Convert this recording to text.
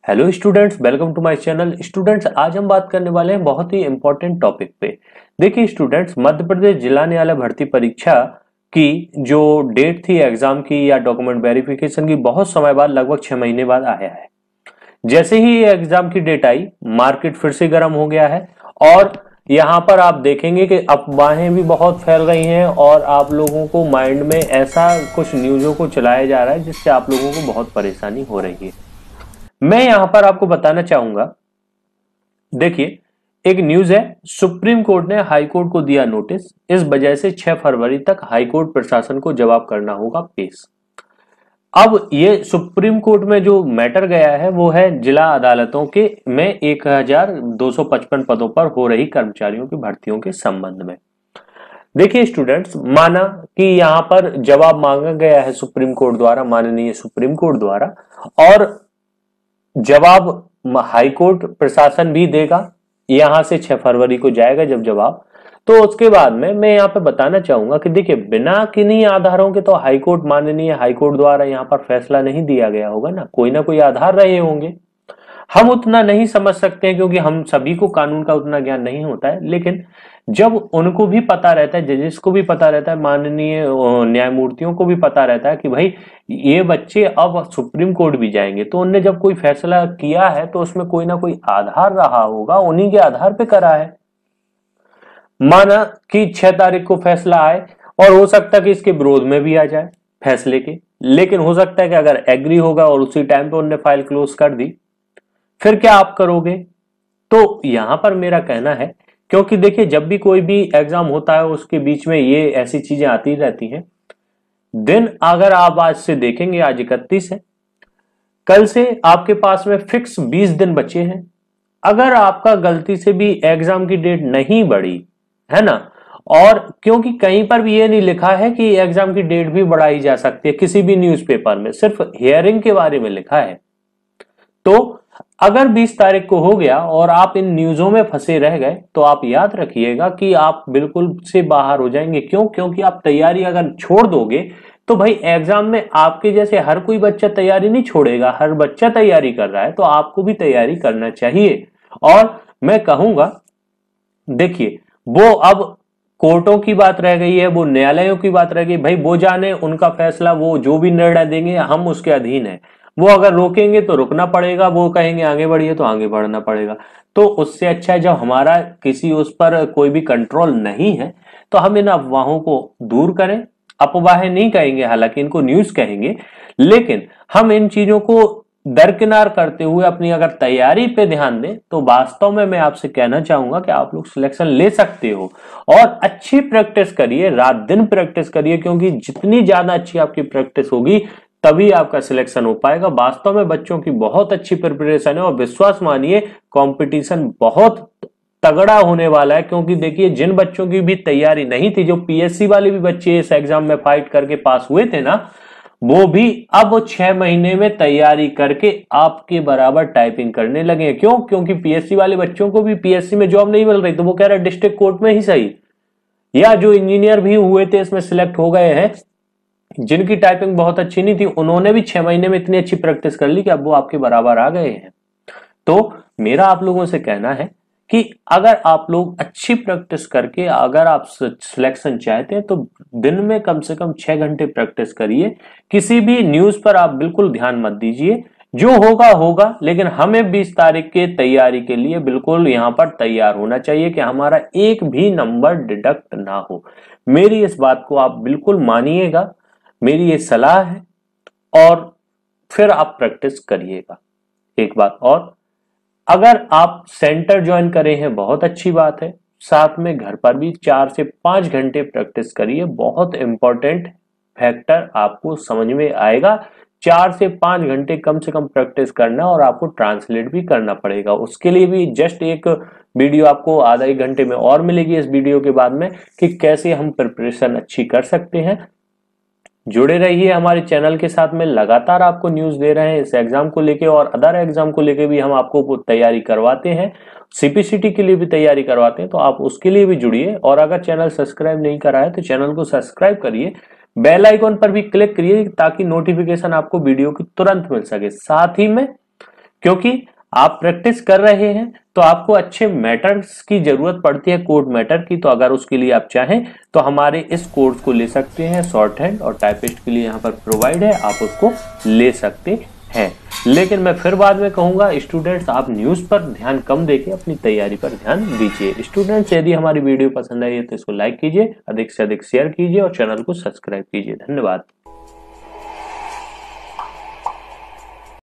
Hello students, welcome to my channel. Students, आज हम बात करने वाले हैं बहुत ही इंपॉर्टेंट टॉपिक पे। देखिए स्टूडेंट्स, मध्य प्रदेश जिला न्यायालय भर्ती परीक्षा की जो डेट थी एग्जाम की या डॉक्यूमेंट वेरिफिकेशन की, बहुत समय बाद, लगभग 6 महीने बाद आया है। जैसे ही ये एग्जाम की डेट आई, मार्केट फिर से गर्म हो गया है और यहाँ पर आप देखेंगे कि अफवाहें भी बहुत फैल रही हैं और आप लोगों को माइंड में ऐसा कुछ न्यूज़ों को चलाया जा रहा है जिससे आप लोगों को बहुत परेशानी हो रही है। मैं यहां पर आपको बताना चाहूंगा, देखिए एक न्यूज है, सुप्रीम कोर्ट ने हाई कोर्ट को दिया नोटिस, इस वजह से 6 फरवरी तक हाई कोर्ट प्रशासन को जवाब करना होगा पेश। अब ये सुप्रीम कोर्ट में जो मैटर गया है वो है जिला अदालतों के में 1255 पदों पर हो रही कर्मचारियों की भर्तियों के संबंध में। देखिए स्टूडेंट्स, माना कि यहां पर जवाब मांगा गया है सुप्रीम कोर्ट द्वारा, माननीय सुप्रीम कोर्ट द्वारा, और जवाब हाई कोर्ट प्रशासन भी देगा। यहां से 6 फरवरी को जाएगा जब जवाब, तो उसके बाद में मैं यहां पे बताना चाहूंगा कि देखिए बिना किन्हीं आधारों के तो हाई कोर्ट, माननीय हाई कोर्ट द्वारा यहां पर फैसला नहीं दिया गया होगा ना कोई आधार रहे होंगे। हम उतना नहीं समझ सकते हैं क्योंकि हम सभी को कानून का उतना ज्ञान नहीं होता है, लेकिन जब उनको भी पता रहता है, जजेस को भी पता रहता है, माननीय न्यायमूर्तियों को भी पता रहता है कि भाई ये बच्चे अब सुप्रीम कोर्ट भी जाएंगे, तो उनने जब कोई फैसला किया है तो उसमें कोई ना कोई आधार रहा होगा, उन्हीं के आधार पे करा है। माना कि 6 तारीख को फैसला आए और हो सकता है कि इसके विरोध में भी आ जाए फैसले के, लेकिन हो सकता है कि अगर एग्री होगा और उसी टाइम पे उनने फाइल क्लोज कर दी, फिर क्या आप करोगे? तो यहां पर मेरा कहना है, क्योंकि देखिए जब भी कोई भी एग्जाम होता है उसके बीच में ये ऐसी चीजें आती रहती हैं। दिन अगर आप आज से देखेंगे, आज 31 है, कल से आपके पास में फिक्स 20 दिन बचे हैं। अगर आपका गलती से भी एग्जाम की डेट नहीं बढ़ी है ना, और क्योंकि कहीं पर भी ये नहीं लिखा है कि एग्जाम की डेट भी बढ़ाई जा सकती है, किसी भी न्यूज़पेपर में सिर्फ हियरिंग के बारे में लिखा है। तो अगर 20 तारीख को हो गया और आप इन न्यूज़ों में फंसे रह गए, तो आप याद रखिएगा कि आप बिल्कुल से बाहर हो जाएंगे। क्यों? क्योंकि आप तैयारी अगर छोड़ दोगे तो भाई एग्जाम में आपके जैसे हर कोई बच्चा तैयारी नहीं छोड़ेगा, हर बच्चा तैयारी कर रहा है तो आपको भी तैयारी करना चाहिए। और मैं कहूंगा, देखिए वो अब कोर्टों की बात रह गई है, वो न्यायालयों की बात रह गई, भाई वो जाने, उनका फैसला, वो जो भी निर्णय देंगे हम उसके अधीन है। वो अगर रोकेंगे तो रुकना पड़ेगा, वो कहेंगे आगे बढ़िए तो आगे बढ़ना पड़ेगा। तो उससे अच्छा है जब हमारा किसी उस पर कोई भी कंट्रोल नहीं है तो हम इन अफवाहों को दूर करें। अफवाहें नहीं कहेंगे, हालांकि इनको न्यूज कहेंगे, लेकिन हम इन चीजों को दरकिनार करते हुए अपनी अगर तैयारी पे ध्यान दें तो वास्तव में मैं आपसे कहना चाहूंगा कि आप लोग सिलेक्शन ले सकते हो। और अच्छी प्रैक्टिस करिए, रात दिन प्रैक्टिस करिए, क्योंकि जितनी ज्यादा अच्छी आपकी प्रैक्टिस होगी तभी आपका सिलेक्शन हो पाएगा। वास्तव में बच्चों की बहुत अच्छी प्रिपरेशन है और विश्वास मानिए कंपटीशन बहुत तगड़ा होने वाला है। क्योंकि देखिए जिन बच्चों की भी तैयारी नहीं थी, जो पीएससी वाले भी बच्चे इस एग्जाम में फाइट करके पास हुए थे ना, वो भी अब 6 महीने में तैयारी करके आपके बराबर टाइपिंग करने लगे। क्यों? क्योंकि पीएससी वाले बच्चों को भी पीएससी में जॉब नहीं मिल रही, तो वो कह रहे डिस्ट्रिक्ट कोर्ट में ही सही, या जो इंजीनियर भी हुए थे इसमें सिलेक्ट हो गए हैं, जिनकी टाइपिंग बहुत अच्छी नहीं थी, उन्होंने भी 6 महीने में इतनी अच्छी प्रैक्टिस कर ली कि अब वो आपके बराबर आ गए हैं। तो मेरा आप लोगों से कहना है कि अगर आप लोग अच्छी प्रैक्टिस करके अगर आप सिलेक्शन चाहते हैं तो दिन में कम से कम 6 घंटे प्रैक्टिस करिए। किसी भी न्यूज पर आप बिल्कुल ध्यान मत दीजिए, जो होगा होगा, लेकिन हमें 20 तारीख के तैयारी के लिए बिल्कुल यहां पर तैयार होना चाहिए कि हमारा एक भी नंबर डिडक्ट ना हो। मेरी इस बात को आप बिल्कुल मानिएगा, मेरी ये सलाह है, और फिर आप प्रैक्टिस करिएगा। एक बात और, अगर आप सेंटर ज्वाइन करे हैं बहुत अच्छी बात है, साथ में घर पर भी 4 से 5 घंटे प्रैक्टिस करिए। बहुत इंपॉर्टेंट फैक्टर आपको समझ में आएगा। 4 से 5 घंटे कम से कम प्रैक्टिस करना और आपको ट्रांसलेट भी करना पड़ेगा। उसके लिए भी जस्ट एक वीडियो आपको आधा एक घंटे में और मिलेगी इस वीडियो के बाद में, कि कैसे हम प्रिपरेशन अच्छी कर सकते हैं। जुड़े रहिए हमारे चैनल के साथ में, लगातार आपको न्यूज दे रहे हैं इस एग्जाम को लेके, और अदर एग्जाम को लेके भी हम आपको तैयारी करवाते हैं, सीपीसीटी के लिए भी तैयारी करवाते हैं, तो आप उसके लिए भी जुड़िए। और अगर चैनल सब्सक्राइब नहीं करा है तो चैनल को सब्सक्राइब करिए, बेल आइकॉन पर भी क्लिक करिए ताकि नोटिफिकेशन आपको वीडियो की तुरंत मिल सके। साथ ही में क्योंकि आप प्रैक्टिस कर रहे हैं तो आपको अच्छे मैटर्स की जरूरत पड़ती है, कोड मैटर की। तो अगर उसके लिए आप चाहें तो हमारे इस कोर्स को ले सकते हैं, शॉर्ट हैंड और टाइपिस्ट के लिए यहाँ पर प्रोवाइड है, आप उसको ले सकते हैं। लेकिन मैं फिर बाद में कहूंगा स्टूडेंट्स, आप न्यूज पर ध्यान कम देके अपनी तैयारी पर ध्यान दीजिए। स्टूडेंट्स, यदि हमारी वीडियो पसंद आई है तो इसको लाइक कीजिए, अधिक से अधिक शेयर कीजिए और चैनल को सब्सक्राइब कीजिए। धन्यवाद।